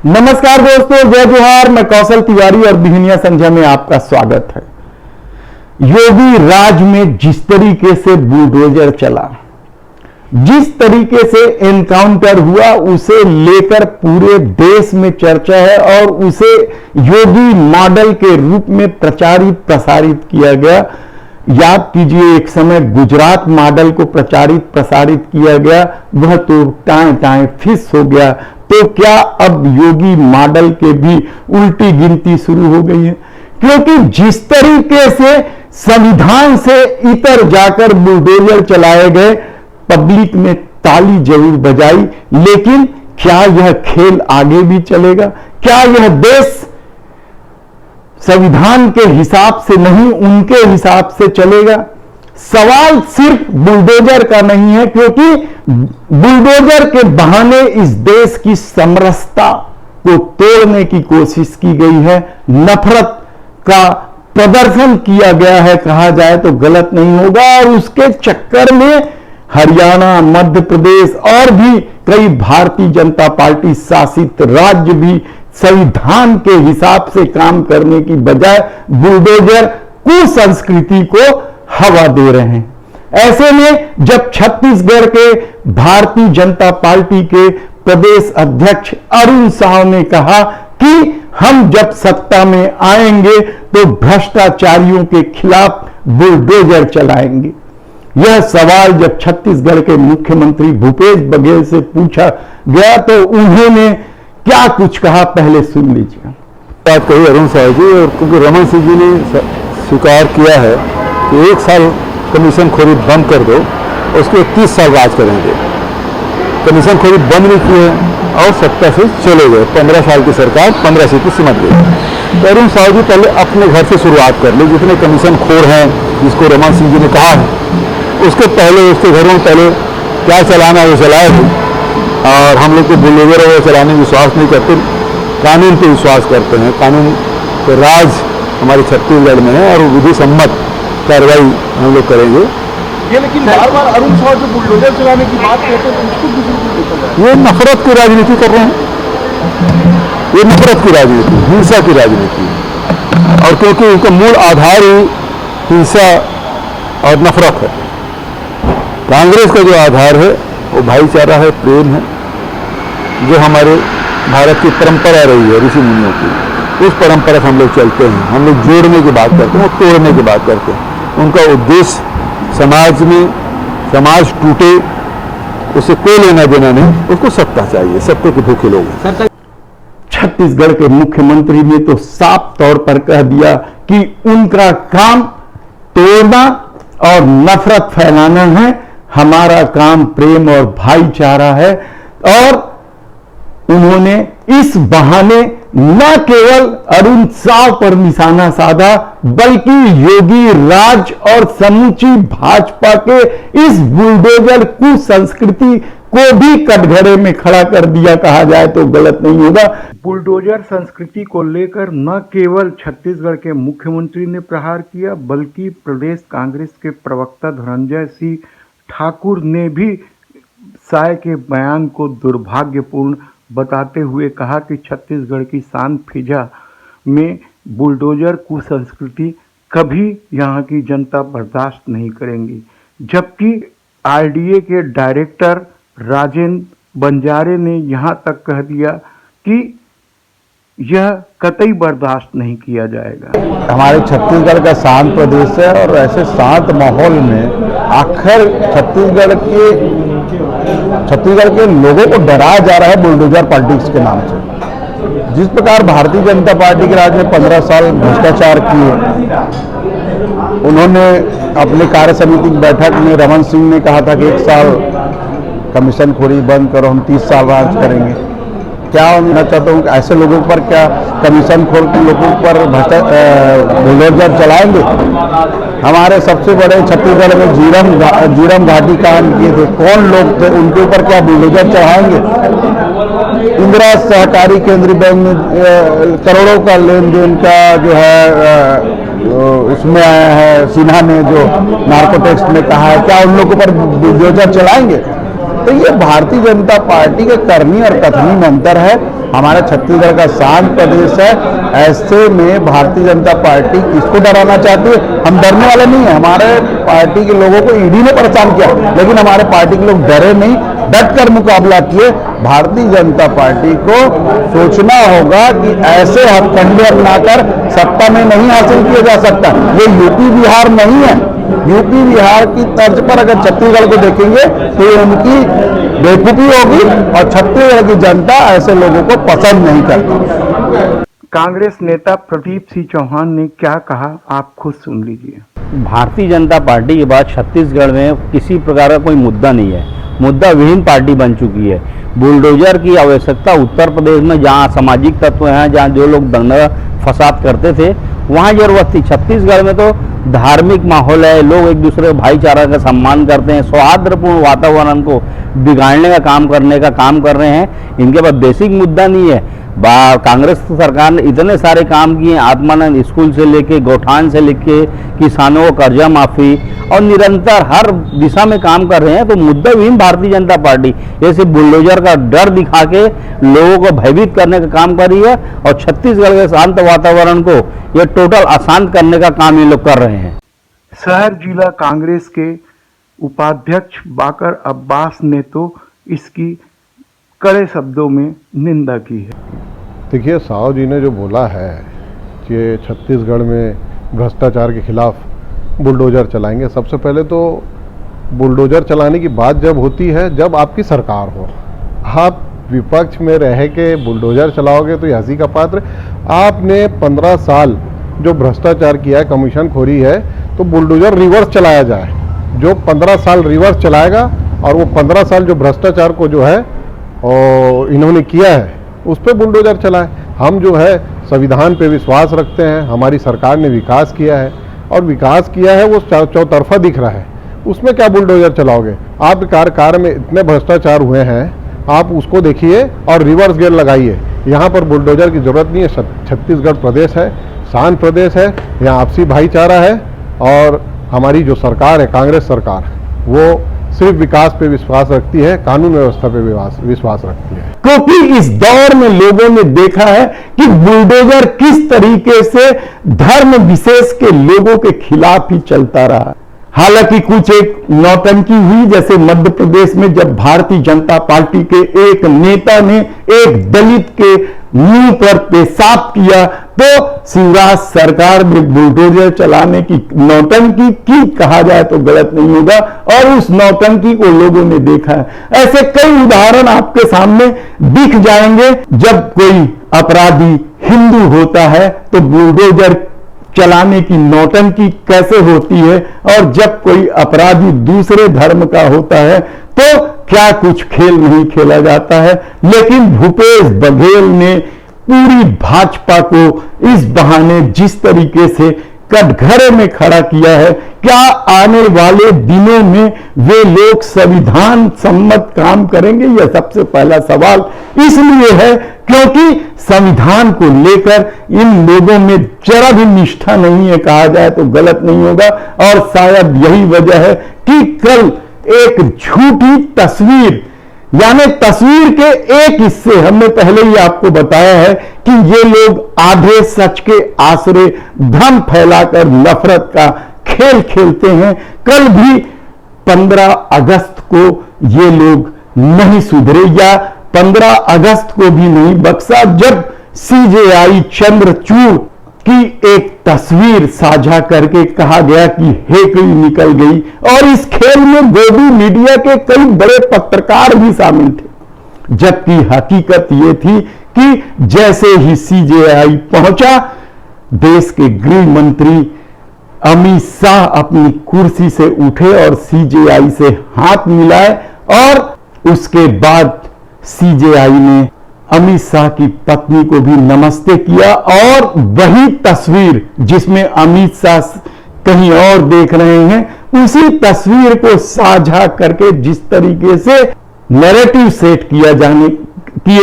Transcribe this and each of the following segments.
नमस्कार दोस्तों, जय जोहार। मैं कौशल तिवारी और बिहनिया संध्या में आपका स्वागत है। योगी राज में जिस तरीके से बुलडोजर चला, जिस तरीके से एनकाउंटर हुआ, उसे लेकर पूरे देश में चर्चा है और उसे योगी मॉडल के रूप में प्रचारित प्रसारित किया गया। याद कीजिए, एक समय गुजरात मॉडल को प्रचारित प्रसारित किया गया, वह तो टाएं टाएं फिस हो गया। तो क्या अब योगी मॉडल के भी उल्टी गिनती शुरू हो गई है? क्योंकि जिस तरीके से संविधान से इतर जाकर बुलडोजर चलाए गए, पब्लिक ने ताली जरूर बजाई, लेकिन क्या यह खेल आगे भी चलेगा? क्या यह देश संविधान के हिसाब से नहीं, उनके हिसाब से चलेगा? सवाल सिर्फ बुलडोजर का नहीं है, क्योंकि बुलडोजर के बहाने इस देश की समरसता को तोड़ने की कोशिश की गई है। नफरत का प्रदर्शन किया गया है, कहा जाए तो गलत नहीं होगा। और उसके चक्कर में हरियाणा, मध्य प्रदेश और भी कई भारतीय जनता पार्टी शासित राज्य भी संविधान के हिसाब से काम करने की बजाय बुलडोजर कुसंस्कृति को हवा दे रहे हैं। ऐसे में जब छत्तीसगढ़ के भारतीय जनता पार्टी के प्रदेश अध्यक्ष अरुण साव ने कहा कि हम जब सत्ता में आएंगे तो भ्रष्टाचारियों के खिलाफ बुलडोजर चलाएंगे, यह सवाल जब छत्तीसगढ़ के मुख्यमंत्री भूपेश बघेल से पूछा गया तो उन्होंने क्या कुछ कहा, पहले सुन लीजिए। बात कही अरुण साव जी, और क्योंकि रमन सिंह जी ने स्वीकार किया है कि 1 साल कमीशन खोरी बंद कर दो, उसके 30 साल राज करेंगे। कमीशन खोरी बंद नहीं की है और सत्ता से चले गए। 15 साल की सरकार 15 सीटें सिमट गई। तो अरुण साव जी पहले अपने घर से शुरुआत कर ली। जितने कमीशन खोर हैं, जिसको रमन सिंह जी ने कहा है, उसके पहले उसके घरों में पहले क्या चलाना है वो चलाए थे। और हम लोग को बुलडोजर वगैरह चलाने में विश्वास नहीं करते, कानून पर विश्वास करते हैं। कानून के राज हमारे छत्तीसगढ़ में है और विधि सम्मत कार्रवाई हम लोग करेंगे। ये लेकिन बार बार अरुण साव जो बुलडोजर चलाने की बात कहते हैं, उसको दूसरी ये नफरत की राजनीति कर रहे हैं। ये नफरत की राजनीति, हिंसा की राजनीति, और क्योंकि उनका मूल आधार ही हिंसा और नफरत है। कांग्रेस का जो आधार है वो भाईचारा है, प्रेम है, जो हमारे भारत की परंपरा रही है ऋषि मुनियों की। उस परंपरा से हम लोग चलते हैं। हम लोग जोड़ने की बात करते हैं, तोड़ने की बात करते हैं। उनका उद्देश्य समाज में समाज टूटे, उससे कोई लेना देना नहीं, उसको सत्ता चाहिए, सत्ता के भूखे लोग हैं। छत्तीसगढ़ के मुख्यमंत्री ने तो साफ तौर पर कह दिया कि उनका काम तोड़ना और नफरत फैलाना है, हमारा काम प्रेम और भाईचारा है। और उन्होंने इस बहाने न केवल अरुण साव पर निशाना साधा, बल्कि योगी राज और समूची भाजपा के इस बुलडोजर कुसंस्कृति को भी कटघरे में खड़ा कर दिया, कहा जाए तो गलत नहीं होगा। बुलडोजर संस्कृति को लेकर न केवल छत्तीसगढ़ के मुख्यमंत्री ने प्रहार किया, बल्कि प्रदेश कांग्रेस के प्रवक्ता धनंजय सिंह ठाकुर ने भी साय के बयान को दुर्भाग्यपूर्ण बताते हुए कहा कि छत्तीसगढ़ की शान फिजा में बुलडोजर कुसंस्कृति कभी यहाँ की जनता बर्दाश्त नहीं करेंगी। जबकि आरडीए के डायरेक्टर राजेंद्र बंजारे ने यहाँ तक कह दिया कि यह कतई बर्दाश्त नहीं किया जाएगा। हमारे छत्तीसगढ़ का शांत प्रदेश है और ऐसे शांत माहौल में आखिर छत्तीसगढ़ के लोगों को डराया जा रहा है बुलडोजर पॉलिटिक्स के नाम से। जिस प्रकार भारतीय जनता पार्टी के राज में 15 साल भ्रष्टाचार किए, उन्होंने अपने कार्य समिति की बैठक में रमन सिंह ने कहा था कि 1 साल कमीशन खोरी बंद करो, हम 30 साल राज करेंगे। क्या मैं चाहता हूँ कि ऐसे लोगों पर क्या कमीशन खोर के लोगों पर बुलडोजर चलाएंगे? हमारे सबसे बड़े छत्तीसगढ़ में जीरम घाटी कांड किए थे, कौन लोग थे, उनके ऊपर क्या बुलडोजर चढ़ाएंगे? इंदिरा सहकारी केंद्रीय बैंक में करोड़ों का लेन देन का जो है उसमें आया है, सिन्हा ने जो नार्कोटिक्स में कहा है, क्या उन लोगों पर बुलडोजर चलाएंगे? तो ये भारतीय जनता पार्टी के करनी और कथनी में अंतर है। हमारा छत्तीसगढ़ का शांत प्रदेश है। ऐसे में भारतीय जनता पार्टी किसको डराना चाहती है? हम डरने वाले नहीं है। हमारे पार्टी के लोगों को ईडी ने परेशान किया, लेकिन हमारे पार्टी के लोग डरे नहीं, डट कर मुकाबला किए। भारतीय जनता पार्टी को सोचना होगा कि ऐसे हथकंडे अपनाकर सत्ता में नहीं हासिल किया जा सकता। ये यूपी बिहार नहीं है। यूपी बिहार की तर्ज पर अगर छत्तीसगढ़ को देखेंगे तो उनकी बेवकूफी होगी और छत्तीसगढ़ की जनता ऐसे लोगों को पसंद नहीं करती। कांग्रेस नेता प्रदीप सिंह चौहान ने क्या कहा, आप खुद सुन लीजिए। भारतीय जनता पार्टी के बाद छत्तीसगढ़ में किसी प्रकार का कोई मुद्दा नहीं है। मुद्दा विहीन पार्टी बन चुकी है। बुलडोजर की आवश्यकता उत्तर प्रदेश में जहां सामाजिक तत्व हैं, जहां जो लोग दंगा फसाद करते थे वहां जरूरत थी। छत्तीसगढ़ में तो धार्मिक माहौल है, लोग एक दूसरे भाईचारा का सम्मान करते हैं, सौहार्दपूर्ण वातावरण को बिगाड़ने का काम कर रहे हैं। इनके पास बेसिक मुद्दा नहीं है। कांग्रेस सरकार ने इतने सारे काम किए, आत्मानंद स्कूल से लेके गौठान से लेके किसानों को कर्जा माफी और निरंतर हर दिशा में काम कर रहे हैं। तो मुद्दा विहीन भारतीय जनता पार्टी ऐसे बुलडोजर का डर दिखा के लोगों को भयभीत करने का काम कर रही है और छत्तीसगढ़ के शांत वातावरण को ये टोटल अशांत करने का काम ये लोग कर रहे हैं। शहर जिला कांग्रेस के उपाध्यक्ष बाकर अब्बास ने तो इसकी कड़े शब्दों में निंदा की है। देखिए, साहू जी ने जो बोला है कि छत्तीसगढ़ में भ्रष्टाचार के खिलाफ बुलडोजर चलाएंगे, सबसे पहले तो बुलडोजर चलाने की बात जब होती है जब आपकी सरकार हो। आप विपक्ष में रह के बुलडोजर चलाओगे तो ये हंसी का पात्र। आपने 15 साल जो भ्रष्टाचार किया है, कमीशन खोरी है, तो बुलडोजर रिवर्स चलाया जाए। जो 15 साल रिवर्स चलाएगा और वो 15 साल जो भ्रष्टाचार को जो है और इन्होंने किया है उस पर बुलडोजर चलाए। हम जो है संविधान पे विश्वास रखते हैं। हमारी सरकार ने विकास किया है और विकास किया है वो चौतरफा दिख रहा है, उसमें क्या बुलडोजर चलाओगे? आप कार्यकाल में इतने भ्रष्टाचार हुए हैं, आप उसको देखिए और रिवर्स गियर लगाइए। यहाँ पर बुलडोजर की जरूरत नहीं है। छत्तीसगढ़ प्रदेश है, शांत प्रदेश है, यहाँ आपसी भाईचारा है और हमारी जो सरकार है कांग्रेस सरकार, वो सिर्फ विकास पे विश्वास रखती है, कानून व्यवस्था पे विश्वास रखती है। क्योंकि इस दौर में लोगों ने देखा है कि बुलडोजर किस तरीके से धर्म विशेष के लोगों के खिलाफ ही चलता रहा। हालांकि कुछ एक नौटंकी हुई, जैसे मध्य प्रदेश में जब भारतीय जनता पार्टी के एक नेता ने एक दलित के मुंह पर पेशाब किया तो शिवराज सरकार ने बुलडोजर चलाने की नौटंकी की, कहा जाए तो गलत नहीं होगा, और उस नौटंकी को लोगों ने देखा है। ऐसे कई उदाहरण आपके सामने दिख जाएंगे। जब कोई अपराधी हिंदू होता है तो बुलडोजर चलाने की नौटंकी कैसे होती है, और जब कोई अपराधी दूसरे धर्म का होता है तो क्या कुछ खेल नहीं खेला जाता है। लेकिन भूपेश बघेल ने पूरी भाजपा को इस बहाने जिस तरीके से कटघरे में खड़ा किया है, क्या आने वाले दिनों में वे लोग संविधान सम्मत काम करेंगे? यह सबसे पहला सवाल इसलिए है क्योंकि संविधान को लेकर इन लोगों में जरा भी निष्ठा नहीं है, कहा जाए तो गलत नहीं होगा। और शायद यही वजह है कि कल एक झूठी तस्वीर, यानी तस्वीर के एक हिस्से, हमने पहले ही आपको बताया है कि ये लोग आधे सच के आसरे भ्रम फैलाकर नफरत का खेल खेलते हैं। कल भी 15 अगस्त को ये लोग नहीं सुधरे, या 15 अगस्त को भी नहीं बख्शा जब सीजेआई चंद्रचूड़ की एक तस्वीर साझा करके कहा गया कि हेकड़ी निकल गई, और इस खेल में गोदी मीडिया के कई बड़े पत्रकार भी शामिल थे। जबकि हकीकत यह थी कि जैसे ही सीजेआई पहुंचा, देश के गृह मंत्री अमित शाह अपनी कुर्सी से उठे और सीजेआई से हाथ मिलाए, और उसके बाद सीजेआई ने अमित शाह की पत्नी को भी नमस्ते किया। और वही तस्वीर जिसमें अमित शाह कहीं और देख रहे हैं, उसी तस्वीर को साझा करके जिस तरीके से नैरेटिव सेट किए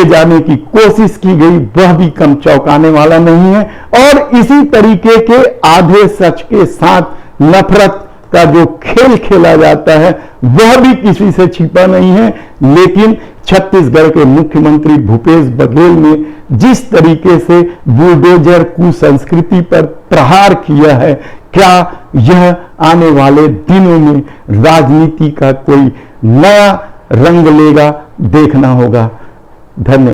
जाने की कोशिश की गई, वह भी कम चौंकाने वाला नहीं है। और इसी तरीके के आधे सच के साथ नफरत का जो खेल खेला जाता है वह भी किसी से छिपा नहीं है। लेकिन छत्तीसगढ़ के मुख्यमंत्री भूपेश बघेल ने जिस तरीके से बुलडोजर कुसंस्कृति पर प्रहार किया है, क्या यह आने वाले दिनों में राजनीति का कोई नया रंग लेगा, देखना होगा। धन्यवाद।